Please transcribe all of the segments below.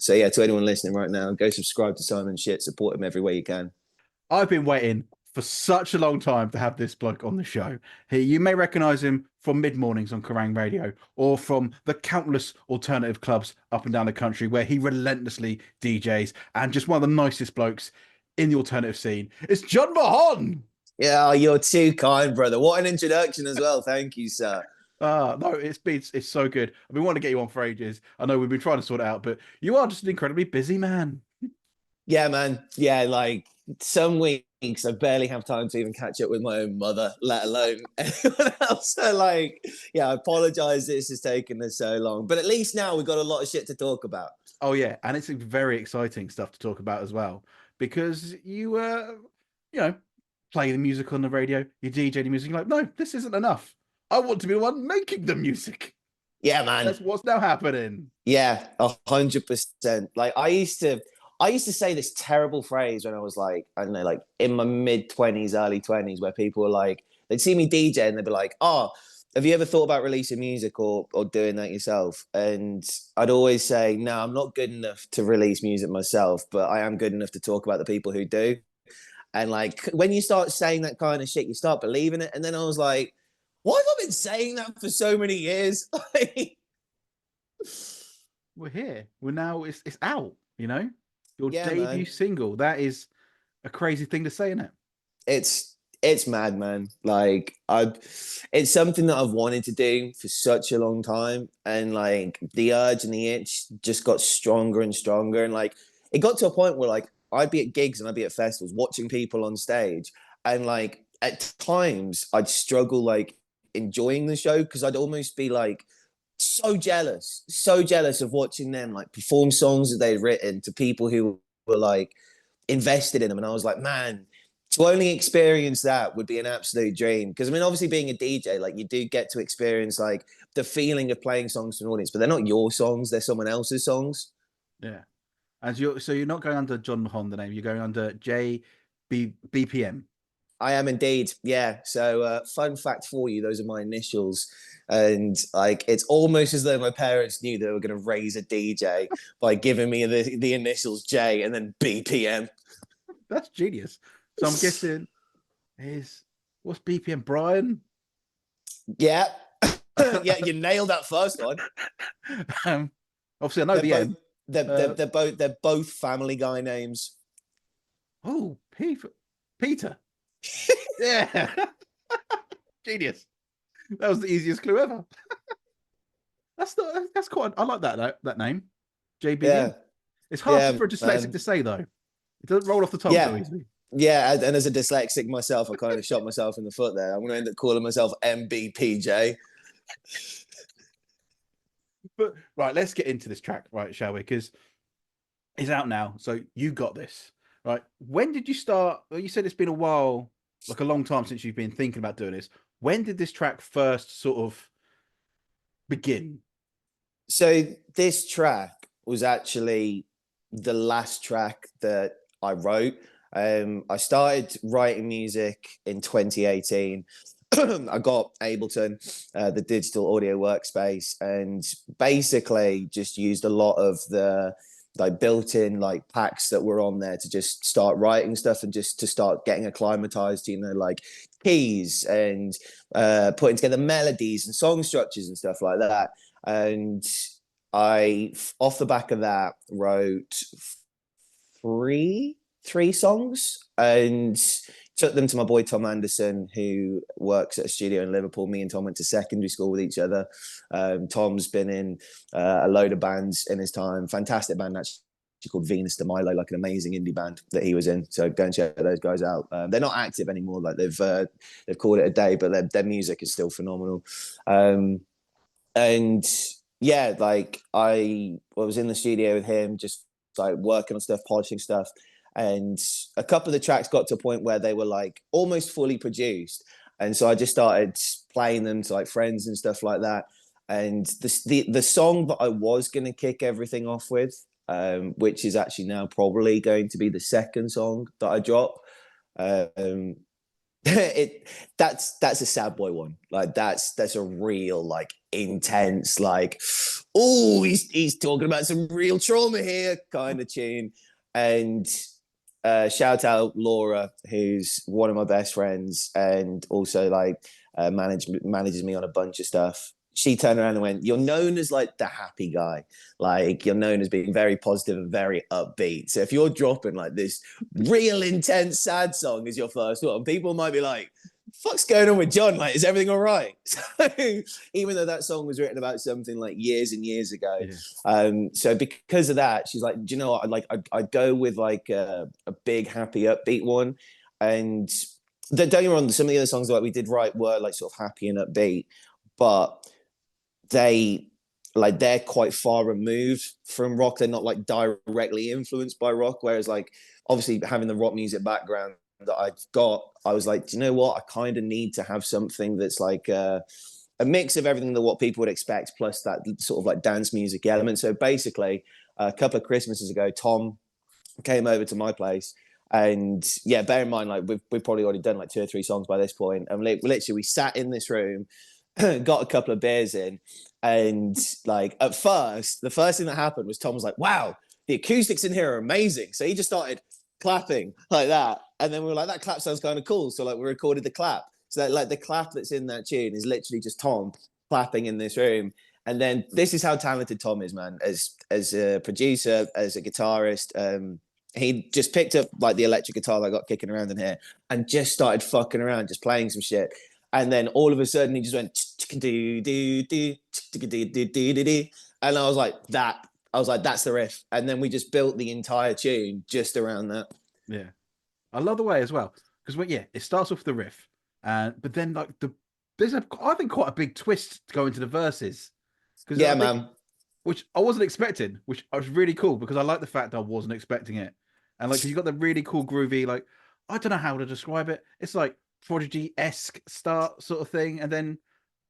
So yeah, to anyone listening right now, go subscribe to Simon Shit, support him every way you can. I've been waiting for such a long time to have this bloke on the show. You may recognize him from mid mornings on Kerrang Radio or from the countless alternative clubs up and down the country where he relentlessly DJs and just one of the nicest blokes in the alternative scene. It's Jon Mahon. Yeah, you're too kind, brother. What an introduction as well. Thank you, sir. No, it's so good. I've been wanting to get you on for ages. I know we've been trying to sort it out, but you are just an incredibly busy man. Yeah, man. Yeah, like some weeks I barely have time to even catch up with my own mother, let alone anyone else. So like, yeah, I apologize this has taken us so long. But at least now we've got a lot of shit to talk about. Oh yeah, and it's very exciting stuff to talk about as well because you know, play the music on the radio, you DJ the music. You're like, no, this isn't enough. I want to be the one making the music. Yeah, man. That's what's now happening. Yeah, 100%. Like I used to say this terrible phrase when I was like, I don't know, like in my mid 20s, early 20s, where people were like, they'd see me DJ and they'd be like, oh, have you ever thought about releasing music or doing that yourself? And I'd always say, no, I'm not good enough to release music myself, but I am good enough to talk about the people who do. And like when you start saying that kind of shit, you start believing it. And then I was like, why have I been saying that for so many years? We're here. We're now. It's out. You know, your Yeah, debut man. single. That is a crazy thing to say, isn't it? It's mad, man. Like it's something that I've wanted to do for such a long time, and like the urge and the itch just got stronger and stronger, and like it got to a point where like I'd be at gigs and I'd be at festivals watching people on stage, and like at times I'd struggle like enjoying the show because I'd almost be like so jealous of watching them like perform songs that they'd written to people who were like invested in them. And I was like, man, to only experience that would be an absolute dream. Because I mean, obviously being a DJ, like you do get to experience like the feeling of playing songs to an audience, but they're not your songs, they're someone else's songs. Yeah. And you're not going under Jon Mahon the name. You're going under BPM. I am indeed. Yeah. So fun fact for you, those are my initials. And like it's almost as though my parents knew they were going to raise a DJ by giving me the initials J and then BPM. That's genius. So I'm guessing is what's BPM, Brian? Yeah. Yeah, you nailed that first one. um, Obviously I know They're the both M. they're both Family Guy names. Oh, Peter. Yeah. Genius. That was the easiest clue ever. That's quite. I like that name, JBM. Yeah, It's hard yeah, for a dyslexic man. to say though. It doesn't roll off the tongue so Yeah, easily. yeah. And as a dyslexic myself, I kind of shot myself in the foot there. I'm going to end up calling myself MBPJ. But right, let's get into this track, right, shall we? Because it's out now, so you got this, right? When did you start? Well, you said it's been a while, like a long time since you've been thinking about doing this. When did this track first sort of begin? So this track was actually the last track that I wrote. I started writing music in 2018. I got Ableton, the digital audio workspace, and basically just used a lot of the like built-in like packs that were on there to just start writing stuff and just to start getting acclimatized to, like keys and putting together melodies and song structures and stuff like that. And I, off the back of that, wrote three songs and took them to my boy Tom Anderson, who works at a studio in Liverpool. Me and Tom went to secondary school with each other. Tom's been in a load of bands in his time. Fantastic band actually called Venus de Milo, like an amazing indie band that he was in. So go and check those guys out. They're not active anymore. Like they've called it a day, but their music is still phenomenal. And yeah, like I was in the studio with him, just like working on stuff, polishing stuff. And a couple of the tracks got to a point where they were like almost fully produced. And so I just started playing them to like friends and stuff like that. And the song that I was going to kick everything off with, which is actually now probably going to be the second song that I drop. That's a sad boy one. Like that's a real like intense like oh, he's talking about some real trauma here kind of tune. And shout out Laura, who's one of my best friends and also like manages me on a bunch of stuff. She turned around and went, "You're known as like the happy guy, like you're known as being very positive and very upbeat. So if you're dropping like this real intense sad song as your first one, people might be like, fuck's going on with Jon? Like, is everything all right?" So even though that song was written about something like years and years ago, so because of that, she's like, "Do you know what? I'd go with like a big happy upbeat one." And don't get me wrong, some of the other songs that we did write were like sort of happy and upbeat, but they're quite far removed from rock. They're not like directly influenced by rock. Whereas like obviously having the rock music background that I've got, I was like, do you know what? I kind of need to have something that's like a mix of everything that what people would expect, plus that sort of like dance music element. So basically, a couple of Christmases ago, Tom came over to my place. And yeah, bear in mind, like we've probably already done like 2 or 3 songs by this point. And literally, we sat in this room, got a couple of beers in, and like at first, the first thing that happened was Tom was like, "Wow, the acoustics in here are amazing." So he just started clapping like that, and then we were like, "That clap sounds kind of cool." So like we recorded the clap. So that, like the clap that's in that tune is literally just Tom clapping in this room. And then this is how talented Tom is, man. As a producer, as a guitarist, he just picked up like the electric guitar that I got kicking around in here and just started fucking around, just playing some shit. And then all of a sudden he just went do do do do, and I was like that. I was like, that's the riff. And then we just built the entire tune just around that. Yeah, I love the way as well because it starts off with the riff, but then like there's I think quite a big twist to go into the verses because Yeah, man. which I wasn't expecting, which was really cool because I like the fact I wasn't expecting it, and like you got the really cool groovy like I don't know how to describe it. It's like Prodigy-esque start sort of thing, and then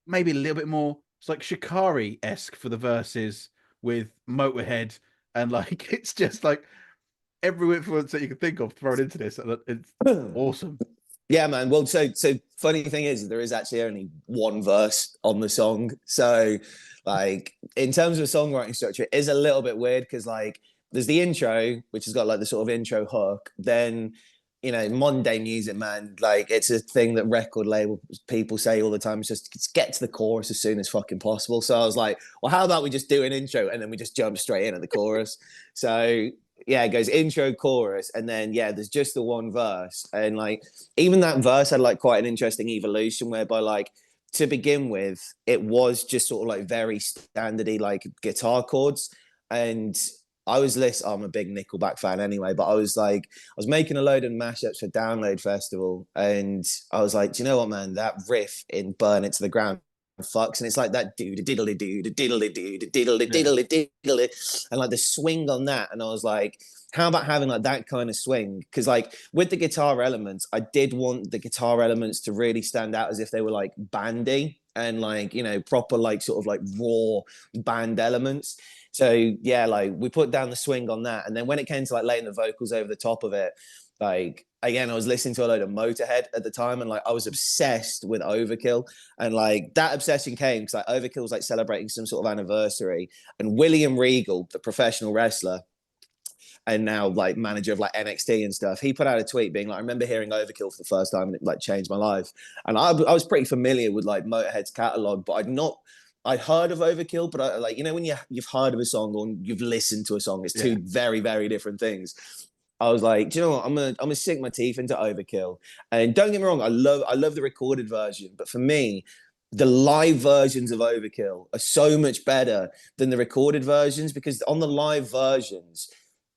maybe a little bit more. It's like Shikari-esque for the verses with Motorhead, and like it's just like every influence that you can think of thrown into this. It's awesome. Yeah, man. Well, so funny thing is, there is actually only one verse on the song. So, like, in terms of songwriting structure, it is a little bit weird because, like, there's the intro, which has got like the sort of intro hook. Then, you know, modern day music, man, like, it's a thing that record label people say all the time. It's just get to the chorus as soon as fucking possible. So I was like, well, how about we just do an intro and then we just jump straight in at the chorus? So yeah, it goes intro, chorus, and then yeah, there's just the one verse, and like even that verse had like quite an interesting evolution whereby like to begin with, it was just sort of like very standardy like guitar chords, and I'm a big Nickelback fan anyway, but I was making a load of mashups for Download Festival, and I was like, do you know what, man, that riff in Burn It to the Ground fucks, and it's like that do diddly do diddly do diddly diddly diddly, and like the swing on that, and I was like, how about having like that kind of swing? Because like with the guitar elements, I did want the guitar elements to really stand out as if they were like bandy and like, you know, proper like sort of like raw band elements. So yeah, like we put down the swing on that, and then when it came to like laying the vocals over the top of it, like again, I was listening to a load of Motorhead at the time, and like I was obsessed with Overkill, and like that obsession came because like Overkill was like celebrating some sort of anniversary, and William Regal, the professional wrestler and now like manager of like NXT and stuff, he put out a tweet being like, I remember hearing Overkill for the first time and it like changed my life. And I was pretty familiar with like Motorhead's catalog, but I'd heard of Overkill, but I, like, you know, when you've heard of a song or you've listened to a song, it's two very, very different things. I was like, do you know what? I'm gonna sink my teeth into Overkill. And don't get me wrong, I love the recorded version, but for me, the live versions of Overkill are so much better than the recorded versions because on the live versions,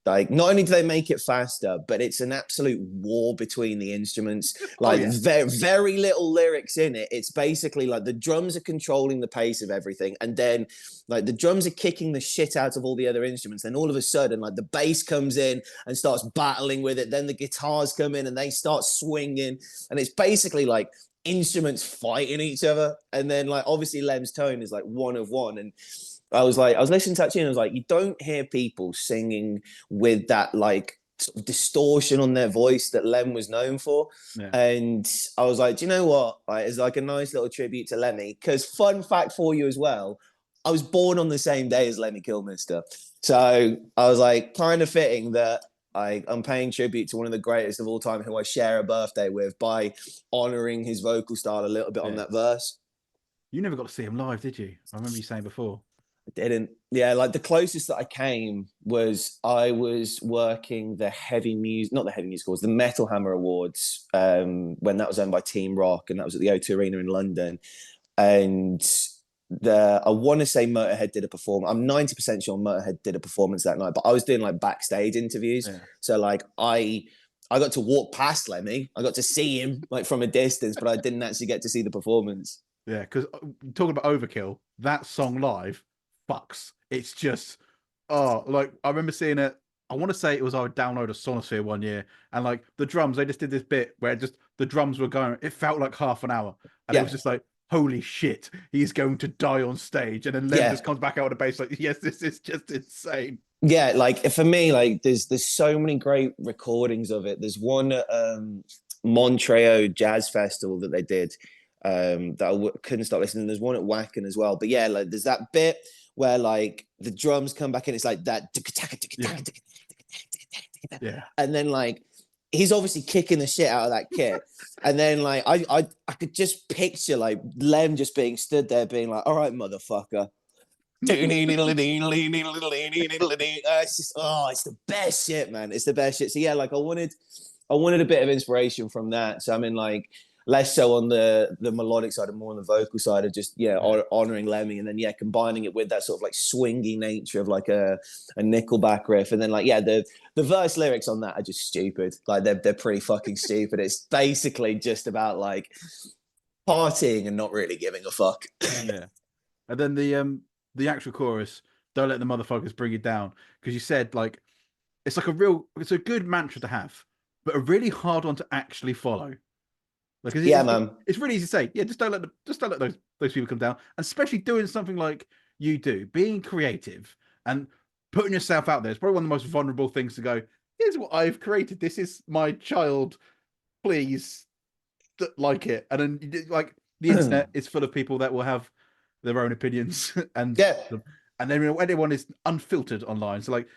like not only do they make it faster, but it's an absolute war between the instruments. Like very, very little lyrics in it. It's basically like the drums are controlling the pace of everything, and then like the drums are kicking the shit out of all the other instruments. Then all of a sudden, like the bass comes in and starts battling with it. Then the guitars come in and they start swinging, and it's basically like instruments fighting each other. And then like obviously Lem's tone is like one of one, and I was listening to that tune, and I was like, you don't hear people singing with that like sort of distortion on their voice that Lem was known for. Yeah. And I was like, do you know what? Like, it's like a nice little tribute to Lemmy. Because fun fact for you as well, I was born on the same day as Lemmy Kilmister. So I was like, kind of fitting that I'm paying tribute to one of the greatest of all time who I share a birthday with by honoring his vocal style a little bit on Yeah. that verse. You never got to see him live, did you? I remember you saying before. I didn't. Yeah, like the closest that I came was I was working the heavy music, not the heavy music awards, the Metal Hammer Awards, when that was owned by Team Rock, and that was at the O2 Arena in London. And I want to say Motorhead did a performance. I'm 90% sure Motorhead did a performance that night, but I was doing like backstage interviews. Yeah. So like I got to walk past Lemmy. I got to see him like from a distance, but I didn't actually get to see the performance. Yeah, because talking about Overkill, that song live fucks. It's just, oh, like I remember seeing it. I want to say it was I would download a Sonosphere one year, and like the drums, they just did this bit where just the drums were going. It felt like half an hour, and it Yeah. was just like, holy shit, he's going to die on stage. And then Lem Yeah. just comes back out of the bass like, yes, this is just insane. Yeah, like for me, like there's so many great recordings of it. There's one at Montreux Jazz Festival that they did that couldn't stop listening. There's one at Wacken as well. But yeah, like there's that bit where like the drums come back and it's like that, Yeah. Yeah. and then like he's obviously kicking the shit out of that kit. And then like I could just picture like Lem just being stood there being like, all right, motherfucker. It's just it's the best shit, man. It's the best shit. So yeah, like I wanted a bit of inspiration from that. So I mean, like less so on the melodic side and more on the vocal side of just honoring Lemmy, and then combining it with that sort of like swingy nature of like a Nickelback riff, and then like the verse lyrics on that are just stupid. Like they're pretty fucking stupid. It's basically just about like partying and not really giving a fuck. Yeah. And then the actual chorus, don't let the motherfuckers bring you down. Because you said like it's a good mantra to have, but a really hard one to actually follow. Like Man. It's really easy to say, yeah, just don't let those people come down. And especially doing something like you do, being creative and putting yourself out there. It's probably one of the most vulnerable things to go, here's what I've created. This is my child. Please like it. And then like the internet is full of people that will have their own opinions and then everyone is unfiltered online. So like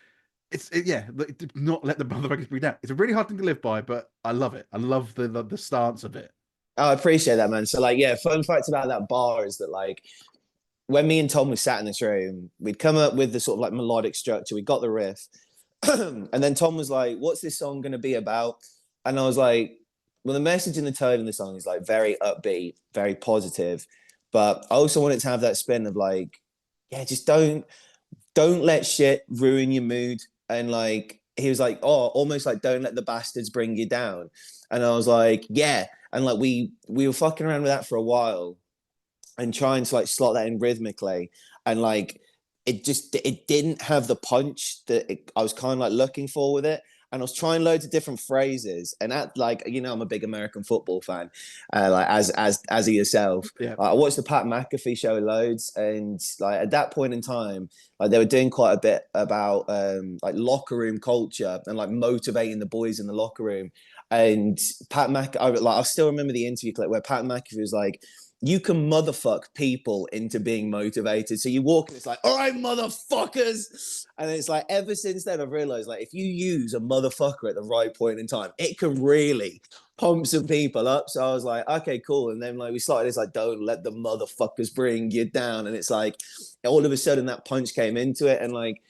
not let the motherfuckers breathe out. It's a really hard thing to live by, but I love it. I love the stance of it. I appreciate that, man. So like, fun fact about that bar is that like when me and Tom was sat in this room, we'd come up with the sort of like melodic structure. We got the riff, and then Tom was like, "What's this song going to be about?" And I was like, "Well, the message and the tone of the song is like very upbeat, very positive, but I also want it to have that spin of like, just don't let shit ruin your mood." And like he was like, "Oh, almost like don't let the bastards bring you down." And I was like, "Yeah." And like we were fucking around with that for a while and trying to like slot that in rhythmically, and like it didn't have the punch that I was kind of like looking for with it. And I was trying loads of different phrases, and at like I'm a big American football fan, like as are yourself. Yeah, I watched the Pat McAfee show loads, and like at that point in time, like they were doing quite a bit about like locker room culture and like motivating the boys in the locker room. And I still remember the interview clip where Pat McAfee was like, "You can motherfuck people into being motivated." So you walk and it's like, "All right, motherfuckers." And it's like, ever since then, I've realized like if you use a motherfucker at the right point in time, it can really pump some people up. So I was like, okay, cool. And then like we started, it's like, don't let the motherfuckers bring you down. And it's like, all of a sudden that punch came into it. And like,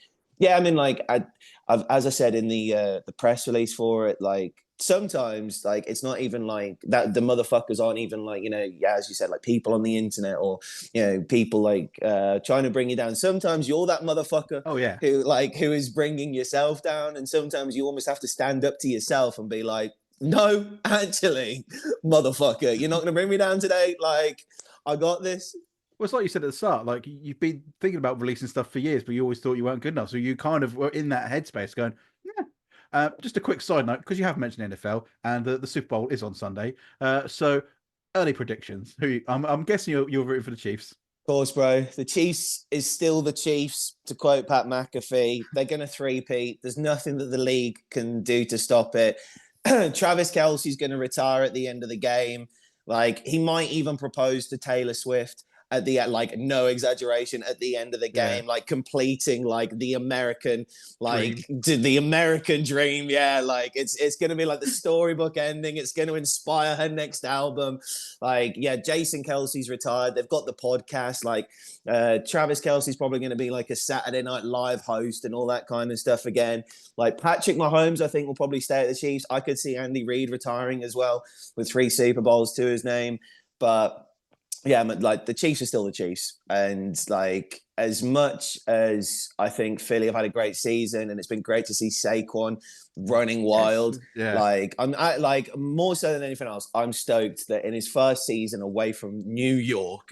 I mean, like I've as I said in the press release for it, like sometimes like it's not even like that the motherfuckers aren't even like as you said, like people on the internet or people like trying to bring you down. Sometimes you're that motherfucker who is bringing yourself down, and sometimes you almost have to stand up to yourself and be like, no, actually, motherfucker, you're not gonna bring me down today. Like, I got this. Well, it's like you said at the start, like you've been thinking about releasing stuff for years, but you always thought you weren't good enough. So you kind of were in that headspace going, yeah. Just a quick side note, because you have mentioned NFL and the Super Bowl is on Sunday. So early predictions. I'm guessing you're rooting for the Chiefs. Of course, bro. The Chiefs is still the Chiefs, to quote Pat McAfee. They're going to three-peat. There's nothing that the league can do to stop it. Travis Kelce's going to retire at the end of the game. Like, he might even propose to Taylor Swift at the end, like no exaggeration, at the end of the Yeah. game, like completing like the American, Dream. the American dream. Yeah, like it's gonna be like the storybook ending. It's gonna inspire her next album. Like, yeah, Jason Kelsey's retired. They've got the podcast. Like, Travis Kelsey's probably gonna be like a Saturday Night Live host and all that kind of stuff again. Like Patrick Mahomes, I think will probably stay at the Chiefs. I could see Andy Reid retiring as well with 3 Super Bowls to his name. But yeah, like the Chiefs are still the Chiefs, and like as much as I think Philly have had a great season, and it's been great to see Saquon running Yes. wild. Yeah. Like like more so than anything else, I'm stoked that in his first season away from New York,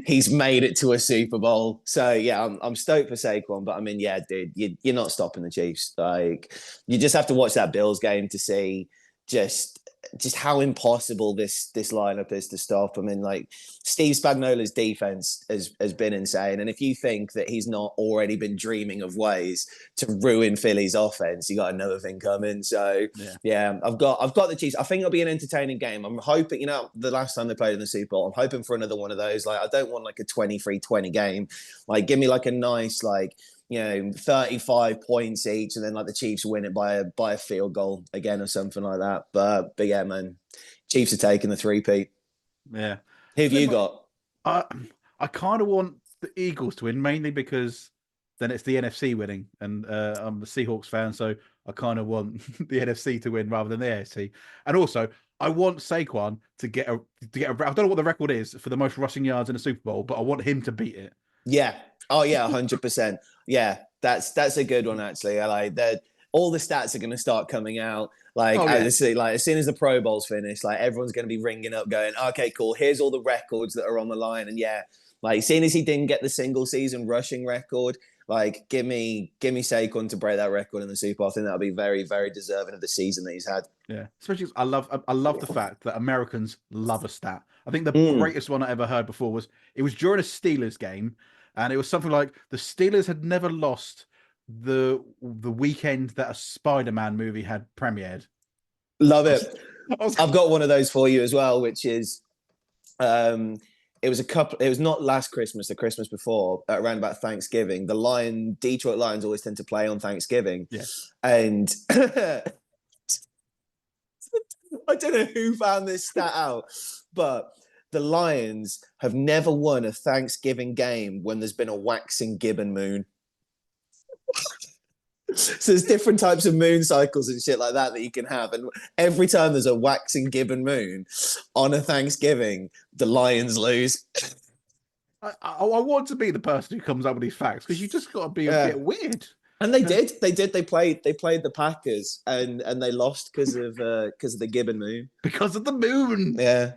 he's made it to a Super Bowl. So yeah, I'm stoked for Saquon. But I mean, yeah, dude, you're not stopping the Chiefs. Like you just have to watch that Bills game to see just how impossible this lineup is to stop. I mean, like Steve Spagnuolo's defense has been insane, and if you think that he's not already been dreaming of ways to ruin Philly's offense, you got another thing coming. So yeah, I've got the Chiefs. I think it'll be an entertaining game. I'm hoping, the last time they played in the Super Bowl, I'm hoping for another one of those. Like I don't want like a 23-20 game. Like give me like a nice 35 points each, and then like the Chiefs win it by a field goal again or something like that. But yeah, man, Chiefs are taking the 3-peat. Yeah. Who have you got? I kind of want the Eagles to win, mainly because then it's the NFC winning, and I'm a Seahawks fan, so I kind of want the NFC to win rather than the AFC. And also, I want Saquon to get a. I don't know what the record is for the most rushing yards in a Super Bowl, but I want him to beat it. Yeah. Oh yeah, 100%. Yeah, that's a good one actually. I like that. All the stats are going to start coming out. Like, as soon as the Pro Bowl's finished, like everyone's going to be ringing up, going, "Okay, cool. Here's all the records that are on the line." And yeah, like seeing as he didn't get the single season rushing record, like give me Saquon to break that record in the Super Bowl. I think that'll be very, very deserving of the season that he's had. Yeah, especially I love the fact that Americans love a stat. I think the Mm. greatest one I ever heard before was during a Steelers game, and it was something like the Steelers had never lost the weekend that a Spider-Man movie had premiered. Love it. I've got one of those for you as well, which is it was not last Christmas, the Christmas before, around about Thanksgiving. The Detroit Lions always tend to play on Thanksgiving. Yeah. And I don't know who found this stat out, but the Lions have never won a Thanksgiving game when there's been a waxing gibbon moon. So there's different types of moon cycles and shit like that you can have. And every time there's a waxing gibbon moon on a Thanksgiving, the Lions lose. I want to be the person who comes up with these facts, because you just got to be a bit weird. And they did. They played the Packers and they lost because of the gibbon moon. Because of the moon. Yeah.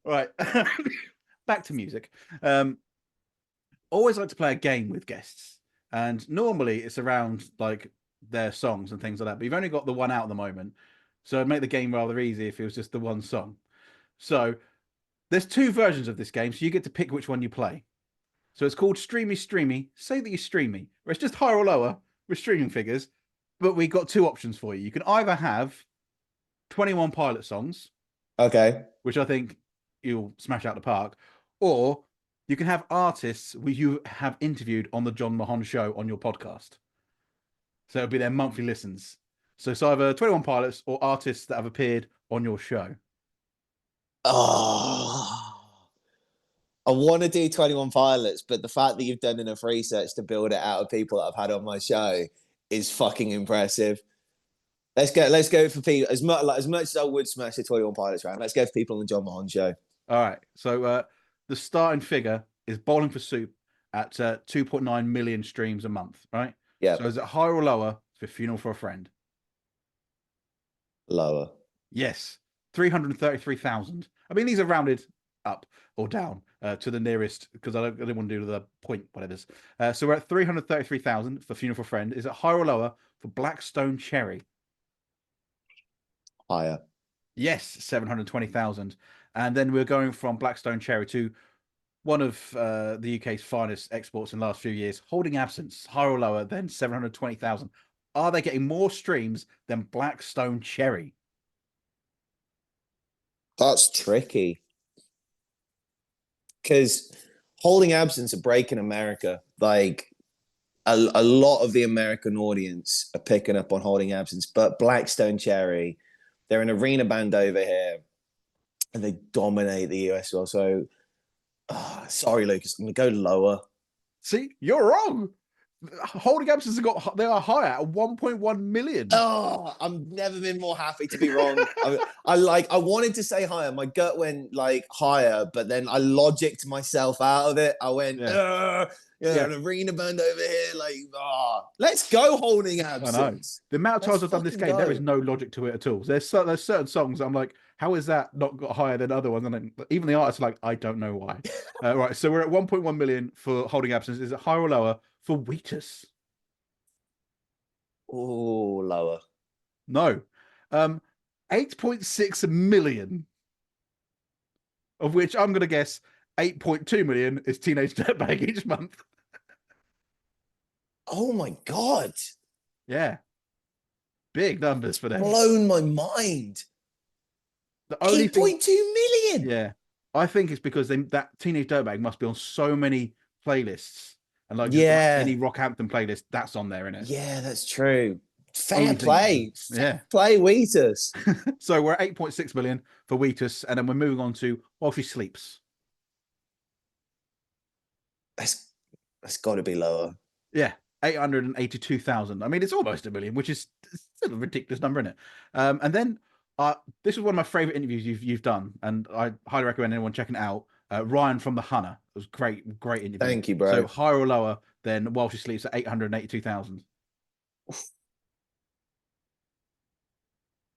Right. Back to music. Always like to play a game with guests, and normally it's around like their songs and things like that, but you've only got the one out at the moment, so it'd make the game rather easy if it was just the one song. So there's 2 versions of this game, so you get to pick which one you play. So it's called Streamy Streamy, Say That You Stream Me, where it's just higher or lower with streaming figures, but we got 2 options for you. You can either have 21 Pilot songs, Okay, which I think you'll smash out the park, or you can have artists who you have interviewed on the Jon Mahon show on your podcast. So it'll be their monthly listens. So it's either 21 Pilots or artists that have appeared on your show. Oh, I want to do 21 Pilots, but the fact that you've done enough research to build it out of people that I've had on my show is fucking impressive. Let's go for people as much as I would smash the 21 Pilots round. Let's go for people on the Jon Mahon show. All right. So the starting figure is Bowling for Soup at 2.9 million streams a month, right? Yeah. So is it higher or lower for Funeral for a Friend? Lower. Yes. 333,000. I mean, these are rounded up or down to the nearest, because I didn't want to do the point, whatever. So we're at 333,000 for Funeral for a Friend. Is it higher or lower for Blackstone Cherry? Higher. Yes, 720,000. And then we're going from Blackstone Cherry to one of the UK's finest exports in the last few years, Holding Absence, higher or lower than 720,000. Are they getting more streams than Blackstone Cherry? That's tricky. because holding absence are breaking America. Like a lot of the American audience are picking up on holding absence, but Blackstone Cherry, they're an arena band over here and they dominate the US well. So, sorry, Lucas, I'm gonna go lower. See, you're wrong. Holding absence they are higher at 1.1 million. Oh, I've never been more happy to be wrong. I wanted to say higher. My gut went like higher, but then I logicked myself out of it. I went, Yeah. yeah, an arena band over here, like, let's go holding I know. absence. The amount of Let's times I've done this fucking game, there go. is no logic to it at all. There's certain songs I'm like, how is that not got higher than other ones? And then even the artists are like, I don't know why. Right, so we're at 1.1 million for holding absence. Is it higher or lower for Wheatus? Oh, lower. No. 8.6 million, of which I'm gonna guess 8.2 million is Teenage Dirtbag each month. Oh my god. Yeah. Big numbers for them. Blown my mind. The only thing 8.2 million. Yeah, I think it's because that Teenage Dirtbag must be on so many playlists, and like any Yeah. Rockhampton playlist, that's on there, in it. Yeah, that's true. Fair Only thing, play. yeah. Fair play, Wheatus. So we're at 8.6 million for Wheatus, and then we're moving on to While She Sleeps. That's that's got to be lower. Yeah, 882,000. I mean, it's almost a million, which is still a ridiculous number, isn't it? And then this was one of my favorite interviews you've done, and I highly recommend anyone checking it out. Ryan from the Hunter. It was great interview. Thank you, So bro. higher or lower than While She Sleeps at 882,000.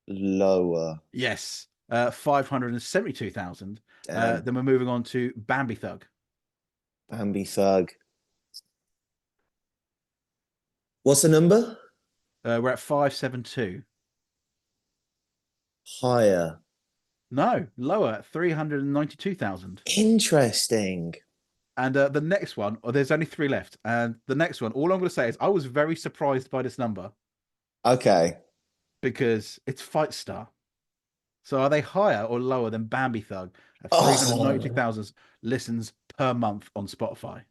Lower. Yes, 572,000. Damn. Then we're moving on to Bambi Thug. Bambi Thug. What's the number? We're at 572. Higher. No, lower at 392,000. Interesting. And the next one, there's only three left. And the next one, all I'm going to say is I was very surprised by this number Okay. because it's Fight Star. So are they higher or lower than Bambi Thug at Oh, 392,000 listens per month on Spotify?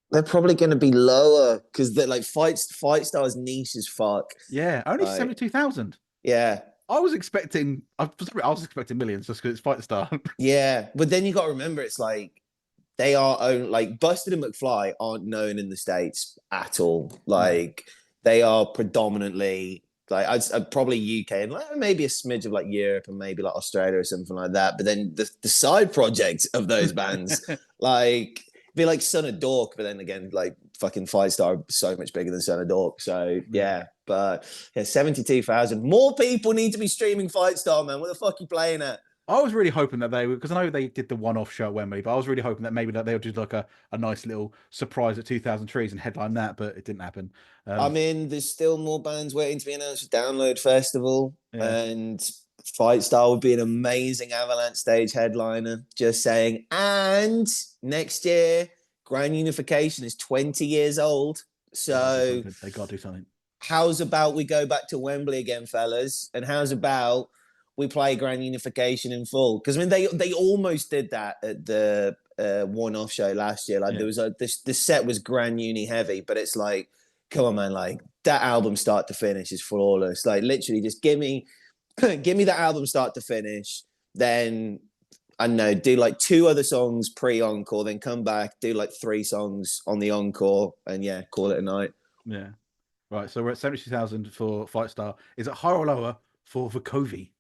they're probably going to be lower because they're like Fight Star is niche as fuck. Yeah, only Like, 72,000. yeah. I was expecting millions just because it's Fight Star. Yeah. But then you got to remember, it's like they are own, like Busted and McFly aren't known in the States at all. Like they are predominantly like I'd probably UK and like, maybe a smidge of like Europe and maybe like Australia or something like that. But then the side projects of those bands, like be like Son of Dork, but then again, like fucking Fight Star so much bigger than Son of Dork. So yeah, but yeah, 72,000. More people need to be streaming Fight Star, man. What the fuck are you playing at? I was really hoping that they would, because I know they did the one-off show at Wembley, but I was really hoping that maybe that they would do like a nice little surprise at 2,000 Trees and headline that, but it didn't happen. I mean, there's still more bands waiting to be announced for Download Festival, Yeah. and Fight Star would be an amazing Avalanche stage headliner. Just saying. And next year, Grand Unification is 20 years old. So They got to do something. how's about we go back to Wembley again, fellas? And how's about we play Grand Unification in full? Because I mean, they almost did that at the one-off show last year. Like there was the set was Grand Uni heavy, but it's like, come on, man, like that album start to finish is flawless. Like literally, just give me that album start to finish. Then I don't know, do like two other songs pre-encore, then come back, do like three songs on the encore, and yeah, call it a night. Yeah. Right. So we're at 72,000 for Fight Star. Is it higher or lower for Covey?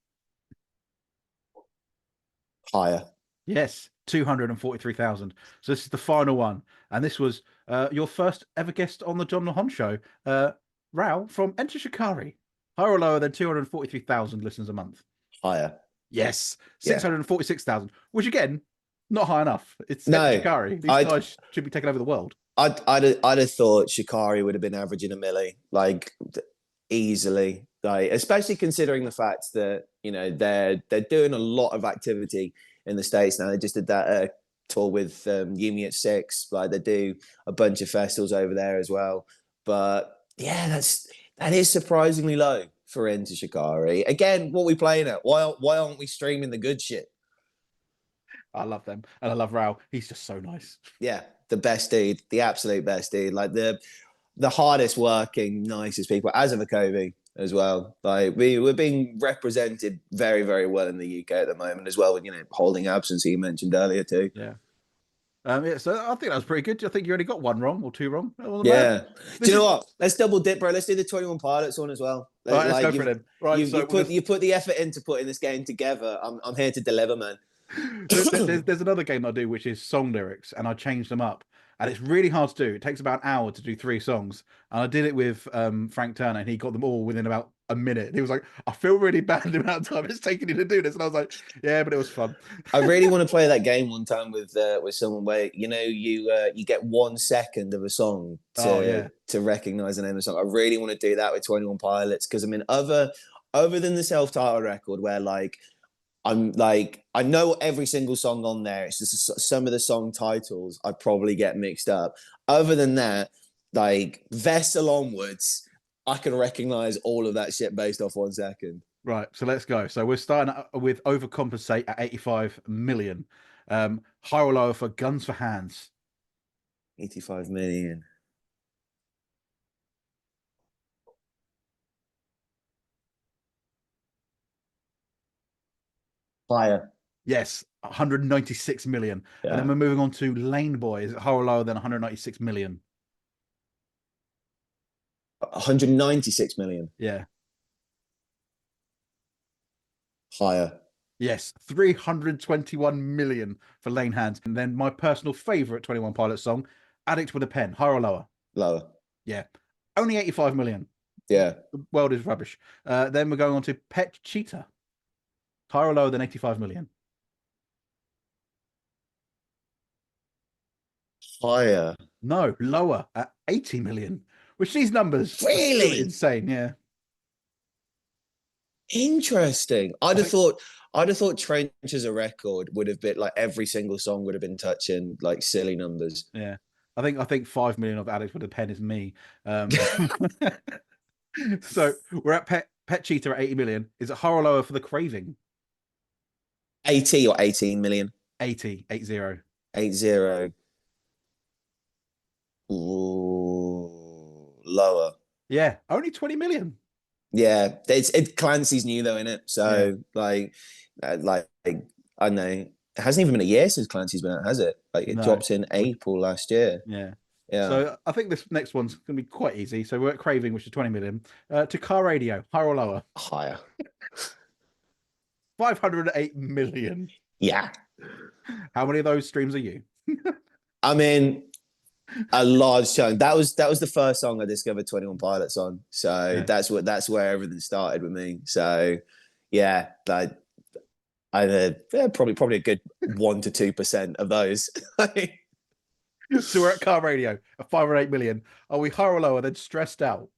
Higher. Yes, 243,000. So this is the final one. And this was your first ever guest on the Jon Mahon show, Rao from Enter Shikari. Higher or lower than 243,000 listeners a month? Higher. Yes, 646,000, which again, not high enough. It's no, Enter Shikari. These guys should be taking over the world. I'd have thought Shikari would have been averaging a milli, like easily. Like, especially considering the fact that, you know, they're doing a lot of activity in the States now. They just did that tour with Yumi at Six. Like they do a bunch of festivals over there as well. But yeah, that is surprisingly low for Enter Shikari. Again, what we playing at? Why aren't we streaming the good shit? I love them, and I love Raoul. He's just so nice. Yeah, the best dude, the absolute best dude. Like the hardest working, nicest people, as of a Kobe as well. Like we're being represented very, very well in the UK at the moment as well. With holding absence you mentioned earlier too. Yeah. Yeah, so I think that was pretty good. I think you only got one wrong or two wrong. That wasn't bad. Yeah. Do This you know is what? Let's double dip, bro. Let's do the 21 Pilots one as well. all right. Let's Like go for you've them. Right. you So you put you put the effort into putting this game together. I'm here to deliver, man. there's another game I do, which is song lyrics, and I change them up. And it's really hard to do. It takes about an hour to do 3 songs. And I did it with Frank Turner, and he got them all within about a minute. And he was like, I feel really bad the amount of time it's taking you to do this. And I was like, yeah, but it was fun. I really want to play that game one time with someone where you get 1 second of a song Oh, yeah. to recognize the name of the song. I really want to do that with 21 Pilots because I mean other than the self-titled record where I'm like I know every single song on there. It's just some of the song titles I probably get mixed up. Other than that, like Vessel onwards, I can recognize all of that shit based off 1 second. Right. So let's go. So we're starting with Overcompensate at 85 million. High or lower for Guns for Hands. 85 million. Higher. Yes, 196 million. And then Yeah. we're moving on to Lane Boy. Is it higher or lower than 196 million? 196 million. Yeah. Higher. Yes, 321 million for Lane Hands. And then my personal favorite 21 Pilots song, Addict with a Pen, higher or lower? Lower. Yeah. Only 85 million. Yeah. The world is rubbish. Then we're going on to Pet Cheetah. Higher or lower than 85 million? Higher. No, lower at 80 million, which these numbers are still Really? insane. Yeah. Interesting. I think, I'd have thought Trench as a record would have been like every single song would have been touching like silly numbers. yeah. I think 5 million of Addict with a Pen is me. So we're at Pet Cheetah at 80 million. Is it higher or lower for The Craving? 80 or 18 million. 80, 80. 80. Ooh, lower. Yeah, only 20 million. Yeah, it's Clancy's new though, in it. So like I don't know. It hasn't even been a year since Clancy's been out, has it? Like it No. dropped in April last year. Yeah. Yeah. So I think this next one's going to be quite easy. So we're at Craving, which is 20 million. To Car Radio, higher or lower? Higher. 508 million. Yeah. How many of those streams are you? I mean, a large chunk. That was the first song I discovered 21 Pilots on. So that's where everything started with me. So yeah, probably a good 1 to 2% of those. So we're at Car Radio at 508 million. Are we higher or lower than Stressed Out?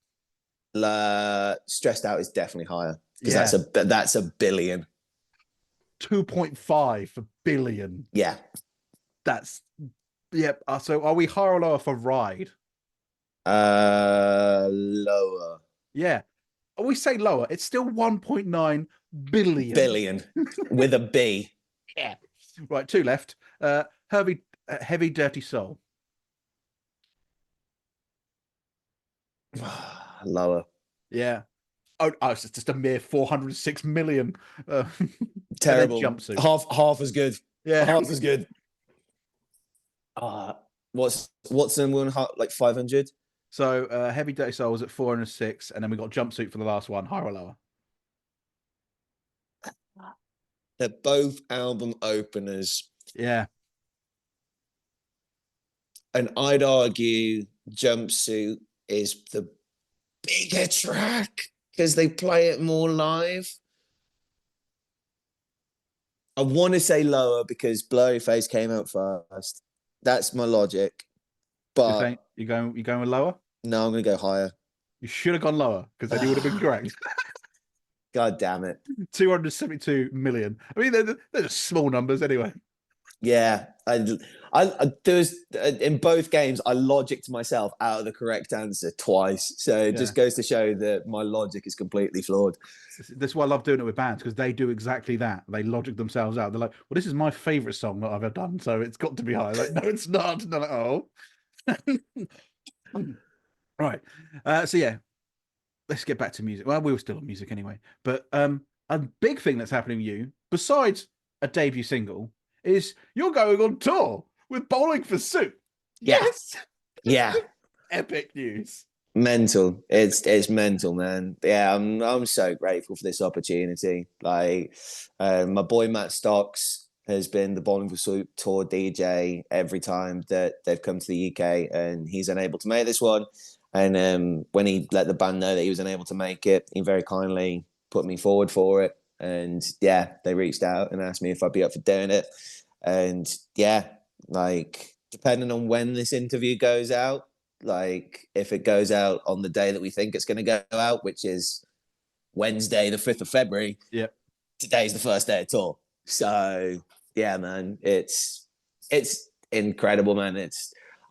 Stressed Out is definitely higher because that's a billion. 2.5 billion. Yeah. That's yep. So are we higher or lower for Ride? Lower. Yeah. We say lower. It's still 1.9 billion. Billion with a B. Yeah. Right, 2 left. Heavy Dirty Soul. Lower. Yeah. Oh, it's just a mere 406 million. Terrible. Jumpsuit. Half as good. Yeah. Half as good. What's the one like 500? So Heavy Dirty Soul was at 406, and then we got Jumpsuit for the last one. Higher or lower? They're both album openers. Yeah. And I'd argue Jumpsuit is the bigger track because they play it more live. I want to say lower because Blurry Face came out first. That's my logic. But you're going with lower? No, I'm going to go higher. You should have gone lower because then you would have been correct. God damn it. 272 million. I mean, they're just small numbers anyway. Yeah. There's in both games, I logicked myself out of the correct answer twice. So it Yeah. just goes to show that my logic is completely flawed. That's why I love doing it with bands because they do exactly that. They logic themselves out. They're like, "Well, this is my favorite song that I've ever done, so it's got to be high." Like, no, it's not. And they're like, "Oh, right." So yeah, let's get back to music. Well, we were still on music anyway, but a big thing that's happening with you, besides a debut single, is you're going on tour with Bowling for Soup. Yeah, Yes, yeah. epic news. Mental. It's mental, man. Yeah, I'm so grateful for this opportunity. Like, my boy Matt Stocks has been the Bowling for Soup tour DJ every time that they've come to the UK, and he's unable to make this one. And when he let the band know that he was unable to make it, he very kindly put me forward for it. And yeah, they reached out and asked me if I'd be up for doing it. And yeah, like depending on when this interview goes out, like if it goes out on the day that we think it's going to go out, which is Wednesday, the 5th of February, Yeah, today's the first day of tour. So yeah, man, it's incredible, man.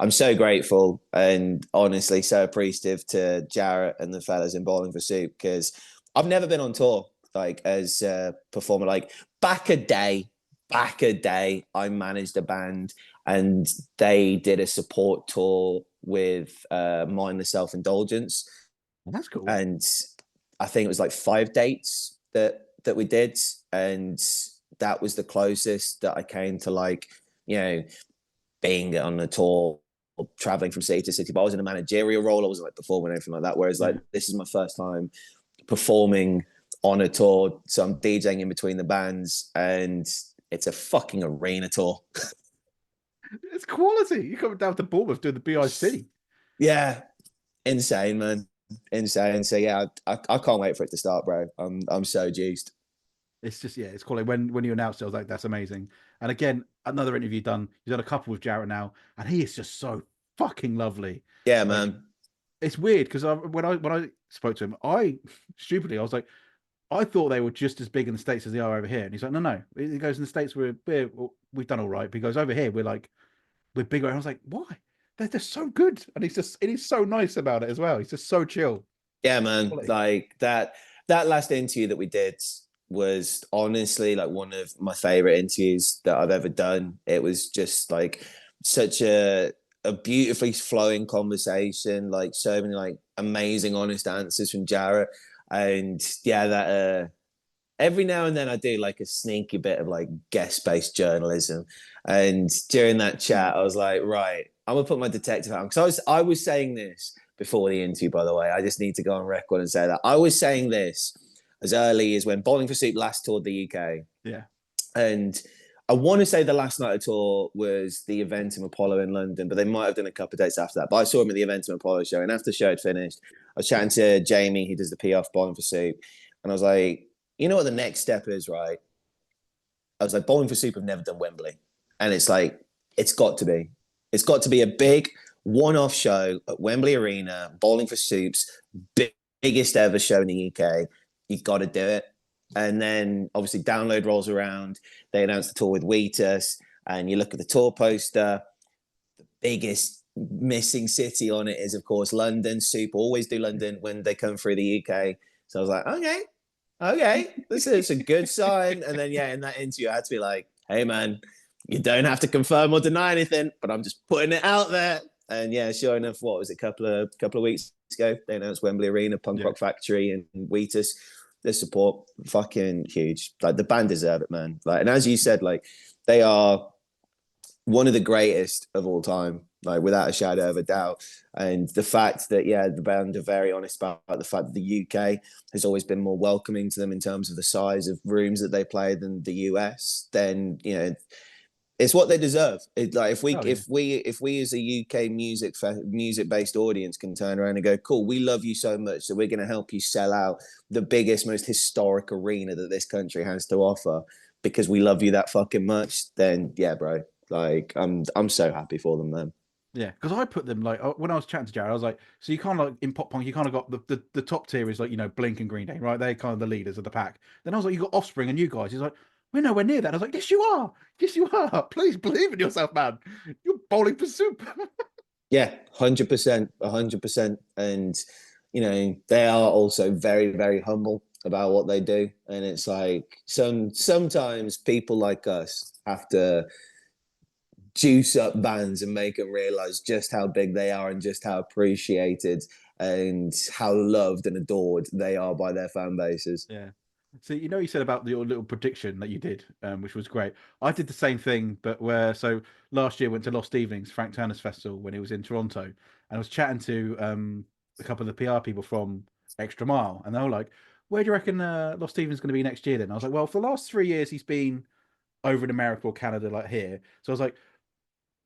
I'm so grateful and honestly so appreciative to Jarrett and the fellas in Bowling for Soup because I've never been on tour like as a performer. Like back a day, I managed a band and they did a support tour with Mindless Self Indulgence, well, that's cool. and I think it was like 5 dates that we did, and that was the closest that I came to like being on a tour, traveling from city to city. But I was in a managerial role. I wasn't like performing or anything like that. Whereas like Yeah. this is my first time performing on a tour, so I'm DJing in between the bands, and it's a fucking arena tour. It's quality. You're coming down to Bournemouth doing the BIC. Yeah, insane, man, insane. So yeah, I can't wait for it to start, bro. I'm so juiced. It's just, yeah, it's cool. Like when you announced it, I was like, that's amazing. And again, another interview done. You've done a couple with Jarrett now, and he is just so fucking lovely. Yeah, Like man. it's weird because when I spoke to him, I stupidly I was like, I thought they were just as big in the States as they are over here. And he's like, no, no. He goes, in the States we've done all right. But he goes, over here we're bigger. And I was like, why? They're so good. And he's so nice about it as well. He's just so chill. Yeah, man. Quality. Like that last interview that we did was honestly like one of my favorite interviews that I've ever done. It was just like such a beautifully flowing conversation, like so many like amazing honest answers from Jarrett. And yeah, that every now and then I do like a sneaky bit of like guest based journalism. And during that chat, I was like, right, I'm gonna put my detective hat on because I was saying this before the interview. By the way, I just need to go on record and say that I was saying this as early as when Bowling for Soup last toured the UK, Yeah. and I want to say the last night of tour was the Eventim Apollo in London, but they might have done a couple of dates after that. But I saw him at the Eventim Apollo show, and after the show had finished, I was chatting to Jamie, who does the PR for Bowling for Soup, and I was like, you know what the next step is, right? I was like, Bowling for Soup have never done Wembley, and it's like it's got to be, it's got to be a big one-off show at Wembley Arena, Bowling for Soup's biggest ever show in the UK. You got to do it. And then obviously Download rolls around. They announced the tour with Wheatus, and you look at the tour poster. The biggest missing city on it is, of course, London. Soup always do London when they come through the UK. So I was like, okay, this is a good sign. And then yeah, in that interview, I had to be like, hey man, you don't have to confirm or deny anything, but I'm just putting it out there. And yeah, sure enough, what was it? Couple of weeks ago, they announced Wembley Arena, Punk Yeah. Rock Factory, and Wheatus. The support fucking huge. Like the band deserve it, man. Like, and as you said, like they are one of the greatest of all time, like without a shadow of a doubt. And the fact that yeah, the band are very honest about the fact that the UK has always been more welcoming to them in terms of the size of rooms that they play than the US, then it's what they deserve. Like if we Oh, yeah. if we as a UK music based audience can turn around and go, cool, we love you so much, so we're going to help you sell out the biggest, most historic arena that this country has to offer because we love you that fucking much. Then yeah, bro, like I'm so happy for them, man. Yeah, because I put them like when I was chatting to Jared, I was like, so you kind of like in pop punk, you kind of got the top tier is like Blink and Green Day, right? They're kind of the leaders of the pack. Then I was like, you got Offspring and you guys. He's like, we're nowhere near that. I was like, yes, you are. Yes, you are. Please believe in yourself, man. You're bowling for soup. Yeah, 100%, 100%. And they are also very, very humble about what they do. And it's like sometimes people like us have to juice up bands and make them realize just how big they are and just how appreciated and how loved and adored they are by their fan bases. Yeah. So you said about your little prediction that you did, which was great. I did the same thing, but last year went to Lost Evenings, Frank Turner's festival when he was in Toronto, and I was chatting to a couple of the PR people from Extra Mile, and they were like, "Where do you reckon Lost Evenings going to be next year?" Then I was like, "Well, for the last 3 years, he's been over in America or Canada, like here." So I was like,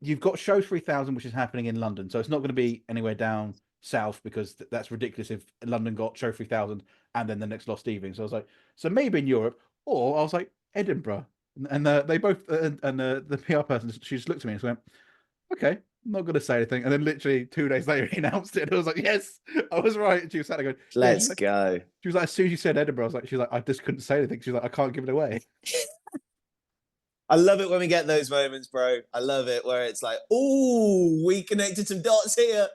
"You've got Show 3000, which is happening in London, so it's not going to be anywhere down south because that's ridiculous if London got Show 3000 and then the next Lost Evening." So I was like, "So maybe in Europe," or I was like, "Edinburgh," and they both and the PR person, she just looked at me and just went, "Okay, I'm not going to say anything." And then literally 2 days later, he announced it, and I was like, "Yes, I was right." And she was sat there going, "Yeah." Let's go. She was like, as soon as you said Edinburgh, she was like, "I just couldn't say anything." She was like, "I can't give it away." I love it when we get those moments, bro. I love it where it's like, oh, we connected some dots here.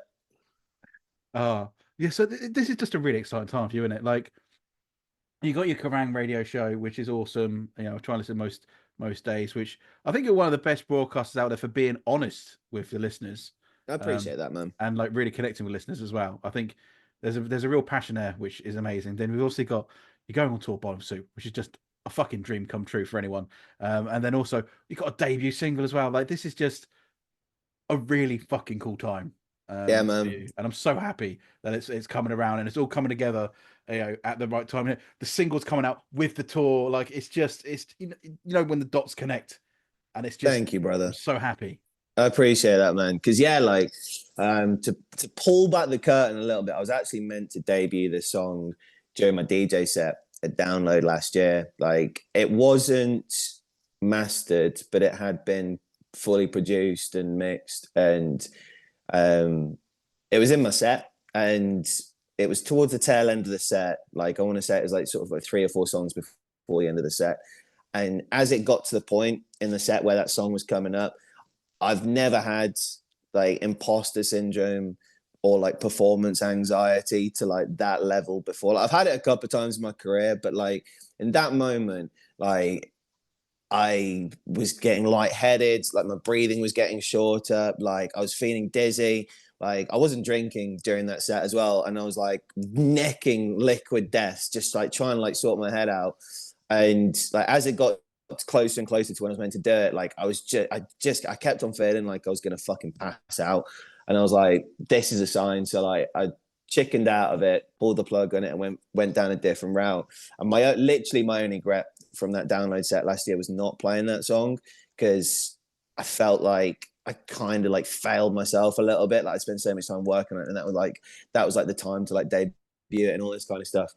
Ah, yeah. So this is just a really exciting time for you, isn't it? Like, you got your Kerrang radio show, which is awesome. I try and listen most days, which I think you're one of the best broadcasters out there for being honest with the listeners, I um, appreciate that, man. and like really connecting with listeners as well. I think there's a real passion there, which is amazing. Then we've also got you're going on tour Bottom Soup, which is just a fucking dream come true for anyone. And then also you got a debut single as well. Like this is just a really fucking cool time Yeah, for man. you, and I'm so happy that it's coming around and it's all coming together, at the right time. The single's coming out with the tour, like it's when the dots connect, and it's just Thank you, I'm brother. so happy. I appreciate that, man. Because yeah, like to pull back the curtain a little bit, I was actually meant to debut this song during my DJ set at Download last year. Like it wasn't mastered, but it had been fully produced and mixed, and um, it was in my set, and it was towards the tail end of the set. Like I want to say it was like sort of like 3 or 4 songs before the end of the set. And as it got to the point in the set where that song was coming up, I've never had like imposter syndrome or like performance anxiety to like that level before. Like, I've had it a couple of times in my career, but like in that moment, like I was getting lightheaded, like my breathing was getting shorter, like I was feeling dizzy, like I wasn't drinking during that set as well, and I was like necking liquid death, just like trying to like sort my head out. And like as it got closer and closer to when I was meant to do it, like I kept on feeling like I was gonna fucking pass out, and I was like, this is a sign. So like I chickened out of it, pulled the plug on it, and went down a different route. And literally my only regret from that Download set last year was not playing that song, because I felt like I kind of like failed myself a little bit. Like I spent so much time working on it, and that was like the time to like debut it and all this kind of stuff.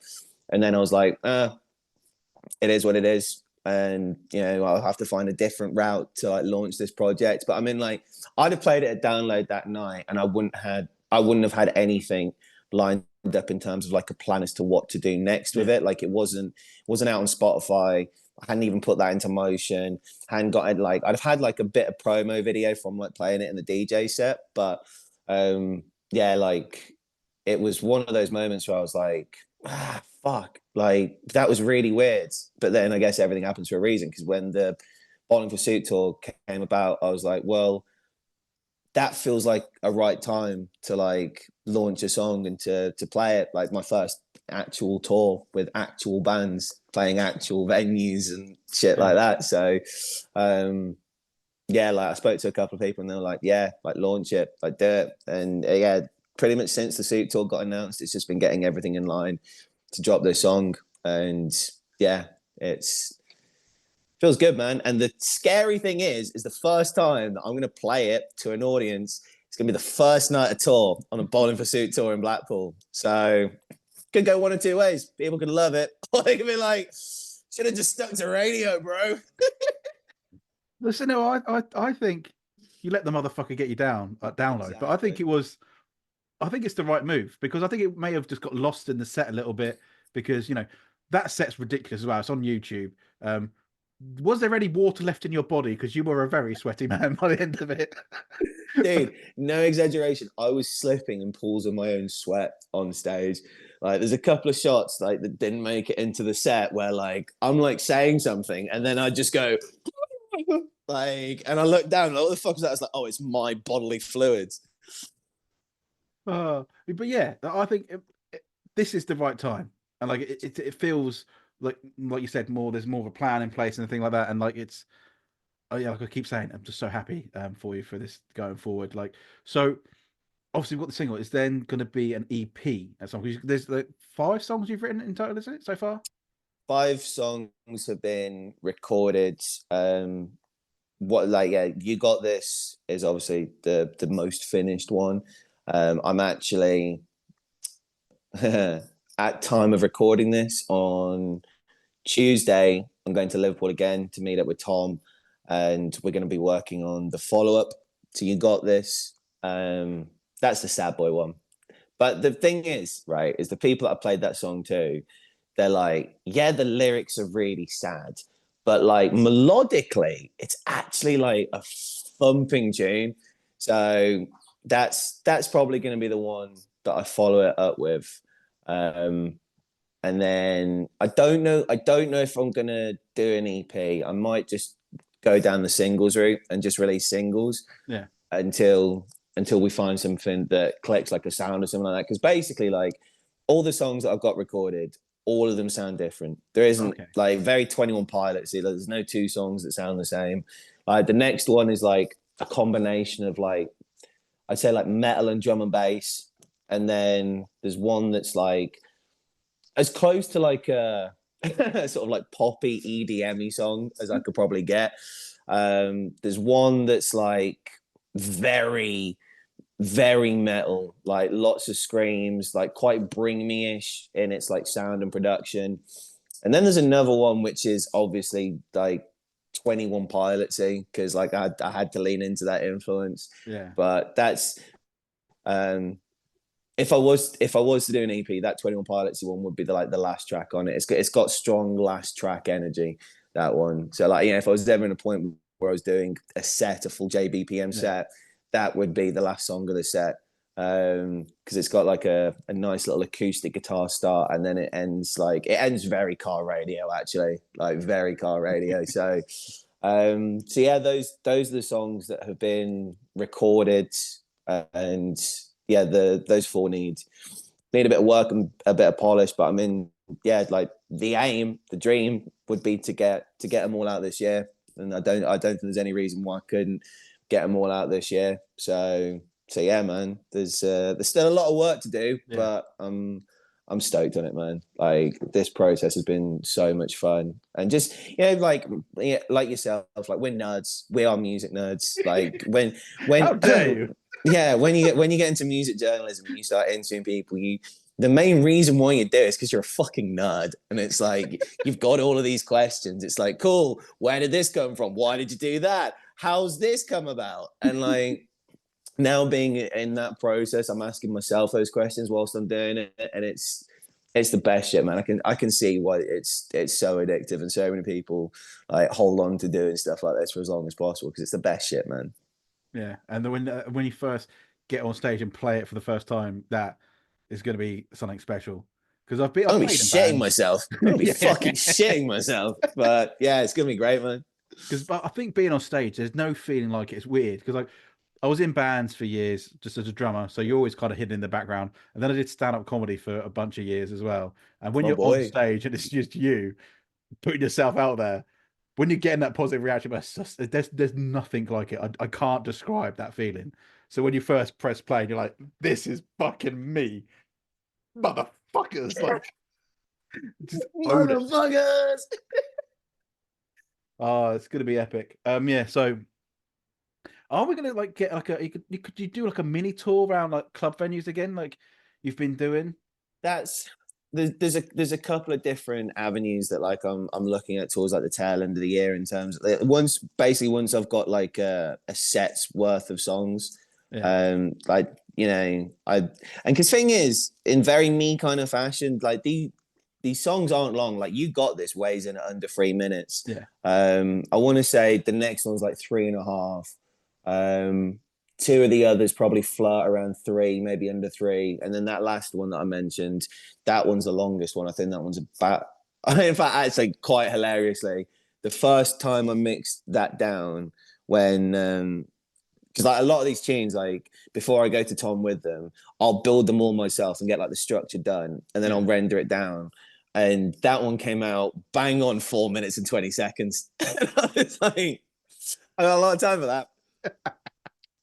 And then I was like, it is what it is. And I'll have to find a different route to like launch this project. But I mean, like, I'd have played it at Download that night, and I wouldn't have had anything lined up in terms of like a plan as to what to do next with it. Like it wasn't out on Spotify. I hadn't even put that into motion. Hadn't got it. Like I'd have had like a bit of promo video from like playing it in the DJ set, but yeah, like it was one of those moments where I was like, fuck, like that was really weird. But then I guess everything happens for a reason, because when the Bowling for Suit tour came about, I was like, well, that feels like a right time to like launch a song and to play it, like my first actual tour with actual bands playing actual venues and shit like that. So yeah, like I spoke to a couple of people and they were like, yeah, like launch it, like do it. And yeah, pretty much since the Suit tour got announced, it's just been getting everything in line to drop this song. And yeah, it's feels good, man. And the scary thing is the first time that I'm going to play it to an audience, it's going to be the first night of tour on a Bowling for Suit tour in Blackpool. So could go one or two ways. People could love it, or they could be like, should have just stuck to radio, bro. Listen, no, I think you let the motherfucker get you down at Download, but Exactly. I think it's the right move, because I think it may have just got lost in the set a little bit, because that set's ridiculous as well. It's on YouTube. Was there any water left in your body? Because you were a very sweaty man by the end of it. Dude, no exaggeration. I was slipping in pools of my own sweat on stage. Like, there's a couple of shots like that didn't make it into the set where like I'm like saying something and then I just go like, and I look down, like, what the fuck is that? It's like, oh, it's my bodily fluids. But yeah, I think this is the right time, and like it feels like you said, more there's more of a plan in place and thing like that, and like it's oh yeah, like I keep saying, I'm just so happy for you for this going forward. Like so, obviously, what the single is then going to be an EP at some. There's like 5 songs you've written in total, is it so far? 5 songs have been recorded. What like yeah, you got this is obviously the most finished one. I'm actually at time of recording this on Tuesday. I'm going to Liverpool again to meet up with Tom, and we're going to be working on the follow up to You Got This. That's the sad boy one. But the thing is, right, is the people that I played that song to, they're like, yeah, the lyrics are really sad, but like melodically, it's actually like a thumping tune. So that's probably going to be the one that I follow it up with. Um, and then I don't know if I'm gonna do an EP. I might just go down the singles route and just release singles Yeah. until until we find something that clicks like a sound or something like that. Because basically, like all the songs that I've got recorded, all of them sound different. There isn't Okay. like very 21 Pilots. There's no 2 songs that sound the same. Like the next one is like a combination of like I'd say like metal and drum and bass, and then there's one that's like as close to like a sort of like poppy EDM song as I could probably get. There's one that's like very very metal, like lots of screams, like quite bring me ish in its like sound and production. And then there's another one which is obviously like 21 Pilotsy because like I had to lean into that influence. Yeah. But that's um if I was to do an EP, that 21 Pilotsy one would be the last track on it. It's got strong last track energy, that one. So like if I was ever in a point where I was doing a set, a full JBPM Yeah. set, that would be the last song of the set. Because it's got like a nice little acoustic guitar start, and then it ends very car radio, actually, like very car radio. So yeah, those are the songs that have been recorded, and yeah, those 4 need a bit of work and a bit of polish, but I mean, yeah, like the dream would be to get them all out this year, and I don't think there's any reason why I couldn't get them all out this year. So yeah, man, there's still a lot of work to do, Yeah. but I'm stoked on it, man. Like this process has been so much fun, and just like yourself, like we're nerds, we are music nerds. Like when How dare you? yeah, when you get into music journalism and you start interviewing people, the main reason why you do it is because you're a fucking nerd, and it's like you've got all of these questions. It's like, cool, where did this come from? Why did you do that? How's this come about? And like now being in that process, I'm asking myself those questions whilst I'm doing it, and it's the best shit, man. I can see why it's so addictive, and so many people like hold on to doing stuff like this for as long as possible because it's the best shit, man. Yeah. And then when you first get on stage and play it for the first time, that is going to be something special. Because I'm I've gonna be played in shitting bands. myself. I'm gonna be Yeah. fucking shitting myself. But yeah, it's gonna be great, man. Because I think being on stage, there's no feeling like it's weird. Because like I was in bands for years just as a drummer, so you're always kind of hidden in the background. And then I did stand-up comedy for a bunch of years as well. And when Oh you're on boy. stage and it's just you putting yourself out there, when you're getting that positive reaction, there's nothing like it. I can't describe that feeling. So when you first press play, and you're like, "This is fucking me, motherfuckers!" Like, just own it. Motherfuckers. Oh, it's gonna be epic. Yeah. So, are we gonna like get like could you do like a mini tour around like club venues again, like you've been doing? That's there's a couple of different avenues that like I'm looking at towards like the tail end of the year in terms of once I've got like a set's worth of songs. Yeah. Like I and because thing is in very me kind of fashion, like these songs aren't long. Like You Got This weighs in at under 3 minutes. Yeah. I want to say the next one's like 3.5. Two of the others probably flirt around 3, maybe under 3, and then that last one that I mentioned, that one's the longest one. I think that one's about. In fact, actually, quite hilariously, the first time I mixed that down when because like a lot of these tunes, like before I go to Tom with them, I'll build them all myself and get like the structure done, and then I'll render it down. And that one came out bang on 4 minutes and 20 seconds. And I was like, I got a lot of time for that.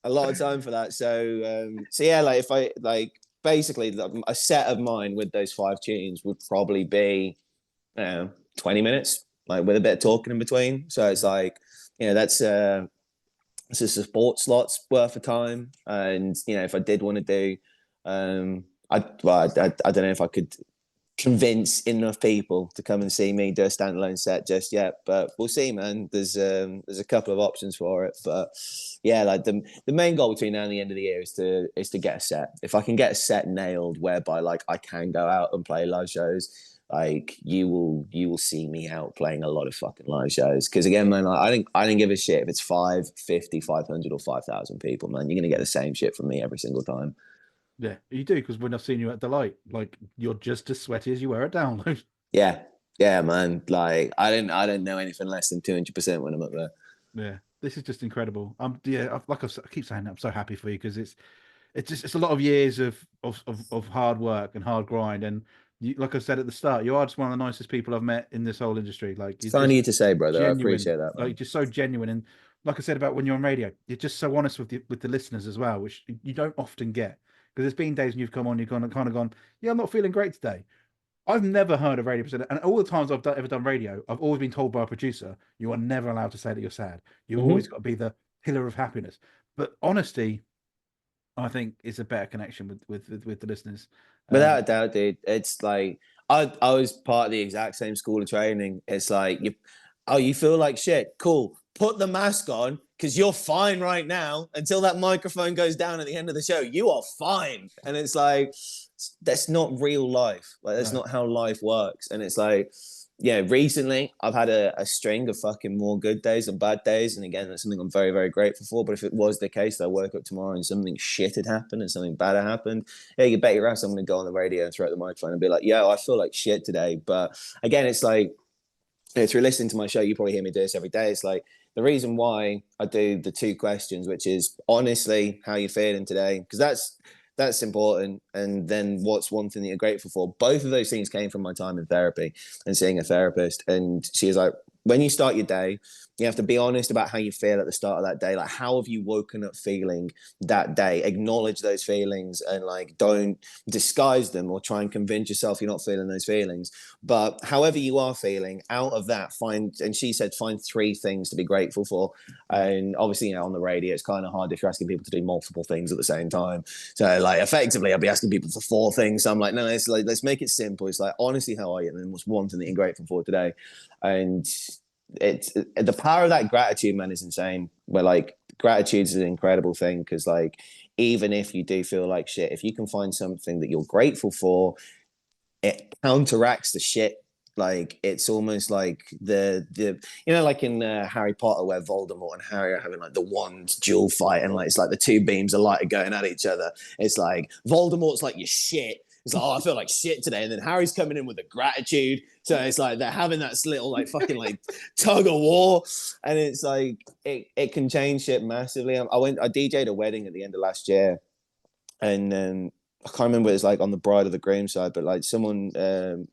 A lot of time for that. So yeah, like if I like basically a set of mine with those 5 tunes would probably be, 20 minutes, like with a bit of talking in between. So it's like, that's it's a support slot's worth of time. And if I did want to do, I don't know if I could convince enough people to come and see me do a standalone set just yet, but we'll see, man. There's a couple of options for it, but yeah, like the main goal between now and the end of the year is to get a set. If I can get a set nailed whereby like I can go out and play live shows, like you will see me out playing a lot of fucking live shows. Because again, man, like, I didn't give a shit if it's 5, 50, 500 or 5,000 people, man. You're gonna get the same shit from me every single time. Yeah, you do, because when I've seen you at Delight, like you're just as sweaty as you were at Download. Yeah, man. Like I didn't know anything less than 200% when I'm up there. Yeah, this is just incredible. Like I keep saying, I'm so happy for you, because it's a lot of years of hard work and hard grind, and you, like I said at the start, you are just one of the nicest people I've met in this whole industry. Like It's you're kind of just you to say, brother. I genuine, appreciate that, like man. just so genuine, and like I said about when you're on radio, you're just so honest with the listeners as well, which you don't often get. Because there's been days when you've come on, you've kind of gone, yeah, I'm not feeling great today. I've never heard a radio presenter, and all the times ever done radio, I've always been told by a producer, you are never allowed to say that you're sad. You've always Mm-hmm. got to be the pillar of happiness. But honesty, I think, is a better connection with the listeners. Without a doubt, dude. It's like I was part of the exact same school of training. It's like you feel like shit. Cool. Put the mask on because you're fine right now until that microphone goes down at the end of the show. You are fine. And it's like that's not real life. Like that's No. not how life works. And it's like, yeah, recently I've had a string of fucking more good days than bad days. And again, that's something I'm very, very grateful for. But if it was the case that I woke up tomorrow and something shit had happened and something bad had happened, yeah, you bet your ass I'm going to go on the radio and throw out the microphone and be like, yo, I feel like shit today. But again, it's like, through listening to my show, you probably hear me do this every day. It's like the reason why I do the 2 questions, which is honestly, how you feeling today? Because that's important. And then what's one thing that you're grateful for? Both of those things came from my time in therapy and seeing a therapist. And she was like, when you start your day, you have to be honest about how you feel at the start of that day. Like, how have you woken up feeling that day? Acknowledge those feelings and like don't disguise them or try and convince yourself you're not feeling those feelings. But however you are feeling, out of that, and she said, find 3 things to be grateful for. And obviously, on the radio, it's kind of hard if you're asking people to do multiple things at the same time. So like effectively, I'll be asking people for 4 things. So I'm like, no, it's like, let's make it simple. It's like, honestly, how are you? And then what's one thing that you're grateful for today? And it's the power of that gratitude, man, is insane. Where like gratitude is an incredible thing, because like even if you do feel like shit, if you can find something that you're grateful for, it counteracts the shit. Like it's almost like the like in Harry Potter, where Voldemort and Harry are having like the wand duel fight, and like it's like the 2 beams of light are going at each other. It's like Voldemort's like, your shit. It's like, oh, I feel like shit today. And then Harry's coming in with a gratitude. So it's like they're having that little like fucking like tug of war. And it's like it can change shit massively. I DJ'd a wedding at the end of last year. And I can't remember what it's like on the bride or the groom side, but like someone,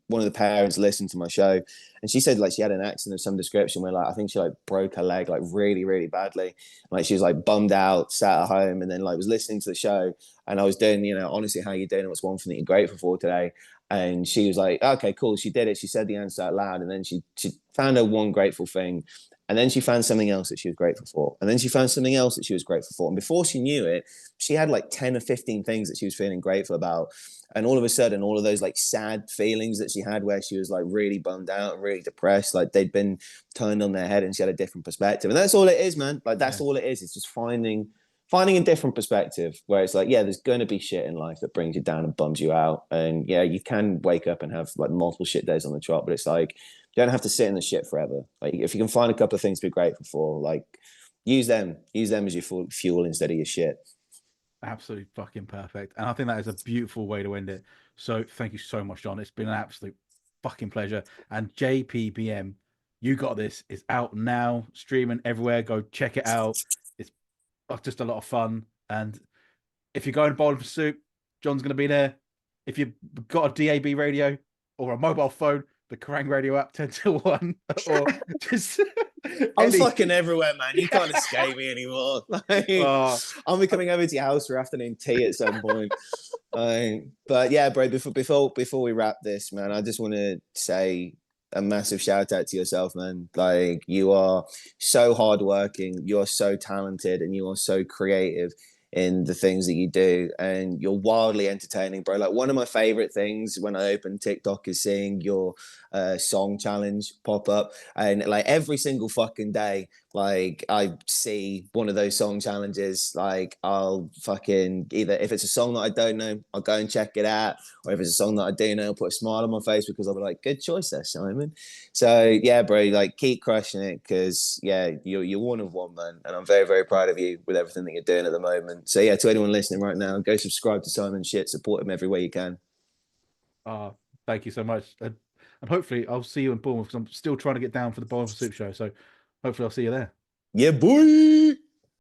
one of the parents listened to my show, and she said like she had an accident of some description where like I think she like broke her leg like really, really badly. Like she was like bummed out, sat at home, and then like was listening to the show, and I was doing, honestly, how you doing? What's one thing that you're grateful for today? And she was like, okay, cool. She did it. She said the answer out loud, and then she found her one grateful thing. And then she found something else that she was grateful for. And then she found something else that she was grateful for. And before she knew it, she had like 10 or 15 things that she was feeling grateful about. And all of a sudden, all of those like sad feelings that she had where she was like really bummed out and really depressed, like they'd been turned on their head and she had a different perspective. And that's all it is, man. Like that's all it is. It's just finding finding a different perspective where it's like, yeah, there's going to be shit in life that brings you down and bums you out. And yeah, you can wake up and have like multiple shit days on the trot, but it's like, you don't have to sit in the shit forever. Like if you can find a couple of things to be grateful for, like use them as your fuel instead of your shit. Absolutely fucking perfect. And I think that is a beautiful way to end it. So thank you so much, John. It's been an absolute fucking pleasure. And JPBM, You Got This is out now, streaming everywhere. Go check it out. It's just a lot of fun. And if you're going to Bowling for Soup, John's going to be there. If you've got a DAB radio or a mobile phone, the Kerrang Radio app 10 to 1, or just I'm any. fucking everywhere, man. You can't escape me anymore. Like, Oh, I'll be coming over to your house for afternoon tea at some point. But yeah, bro. Before we wrap this, man, I just want to say a massive shout out to yourself, man. Like you are so hardworking, you're so talented, and you are so creative in the things that you do, and you're wildly entertaining, bro. Like one of my favorite things when I open TikTok is seeing your song challenge pop up, and like every single fucking day, like I see one of those song challenges, like I'll fucking either if it's a song that I don't know, I'll go and check it out, or if it's a song that I do know, I'll put a smile on my face because I'll be like, good choice there, Simon. So yeah, bro, like keep crushing it because yeah, you're one of one, man, and I'm very very proud of you with everything that you're doing at the moment. So yeah, to anyone listening right now, go subscribe to Simon shit, support him every way you can. oh, thank you so much. And hopefully I'll see you in Bournemouth because I'm still trying to get down for the Bowling for Soup show. So hopefully I'll see you there. Yeah, boy.